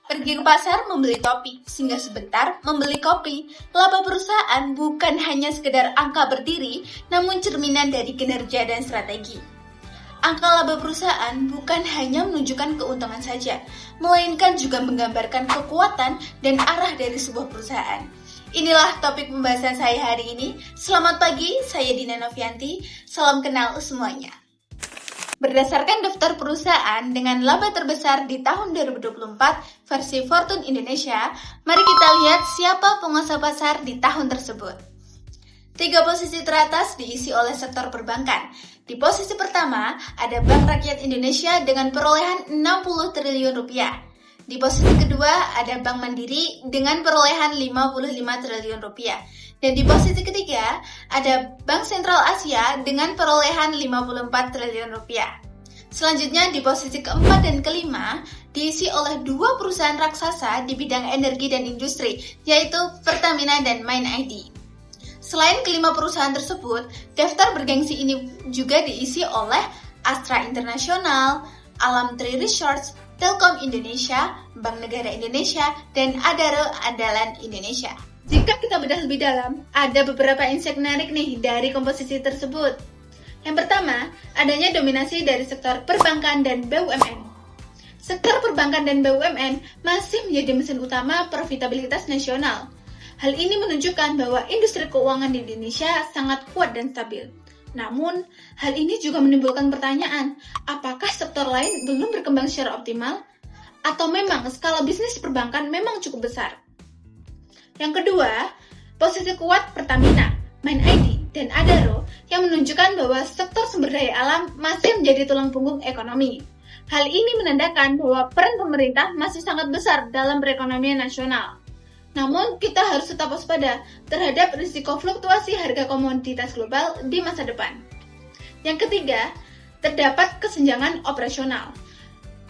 Pergi ke pasar membeli topi, singgah sebentar membeli kopi. Laba perusahaan bukan hanya sekedar angka berdiri, namun cerminan dari kinerja dan strategi. Angka laba perusahaan bukan hanya menunjukkan keuntungan saja, melainkan juga menggambarkan kekuatan dan arah dari sebuah perusahaan. Inilah topik pembahasan saya hari ini. Selamat pagi, saya Dina Novianti. Salam kenal semuanya. Berdasarkan daftar perusahaan dengan laba terbesar di tahun 2024 versi Fortune Indonesia, mari kita lihat siapa penguasa pasar di tahun tersebut. 3 posisi teratas diisi oleh sektor perbankan. Di posisi pertama, ada Bank Rakyat Indonesia dengan perolehan 60 triliun rupiah. Di posisi kedua, ada Bank Mandiri dengan perolehan 55 triliun rupiah. Dan di posisi ketiga, ada Bank Sentral Asia dengan perolehan 54 triliun rupiah. Selanjutnya di posisi keempat dan kelima, diisi oleh 2 perusahaan raksasa di bidang energi dan industri, yaitu Pertamina dan MindID. Selain kelima perusahaan tersebut, daftar bergengsi ini juga diisi oleh Astra International, Alam Tree Resorts, Telkom Indonesia, Bank Negara Indonesia, dan Adaro Andalan Indonesia. Jika kita bedah lebih dalam, ada beberapa insight menarik nih dari komposisi tersebut. Yang pertama, adanya dominasi dari sektor perbankan dan BUMN. Sektor perbankan dan BUMN masih menjadi mesin utama profitabilitas nasional. Hal ini menunjukkan bahwa industri keuangan di Indonesia sangat kuat dan stabil. Namun, hal ini juga menimbulkan pertanyaan, apakah sektor lain belum berkembang secara optimal? Atau memang skala bisnis perbankan memang cukup besar? Yang kedua, posisi kuat Pertamina, MindID, dan Adaro yang menunjukkan bahwa sektor sumber daya alam masih menjadi tulang punggung ekonomi. Hal ini menandakan bahwa peran pemerintah masih sangat besar dalam perekonomian nasional. Namun, kita harus tetap waspada terhadap risiko fluktuasi harga komoditas global di masa depan. Yang ketiga, terdapat kesenjangan operasional.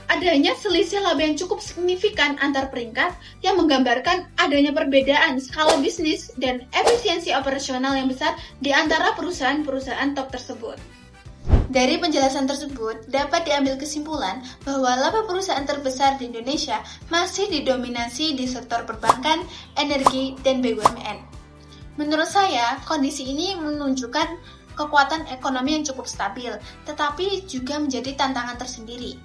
Adanya selisih laba yang cukup signifikan antar peringkat yang menggambarkan adanya perbedaan skala bisnis dan efisiensi operasional yang besar di antara perusahaan-perusahaan top tersebut. Dari penjelasan tersebut, dapat diambil kesimpulan bahwa laba perusahaan terbesar di Indonesia masih didominasi di sektor perbankan, energi, dan BUMN. Menurut saya, kondisi ini menunjukkan kekuatan ekonomi yang cukup stabil, tetapi juga menjadi tantangan tersendiri.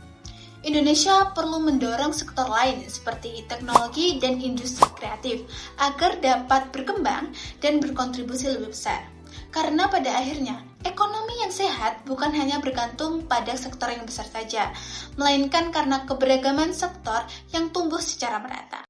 Indonesia perlu mendorong sektor lain seperti teknologi dan industri kreatif agar dapat berkembang dan berkontribusi lebih besar. Karena pada akhirnya, ekonomi yang sehat bukan hanya bergantung pada sektor yang besar saja, melainkan karena keberagaman sektor yang tumbuh secara merata.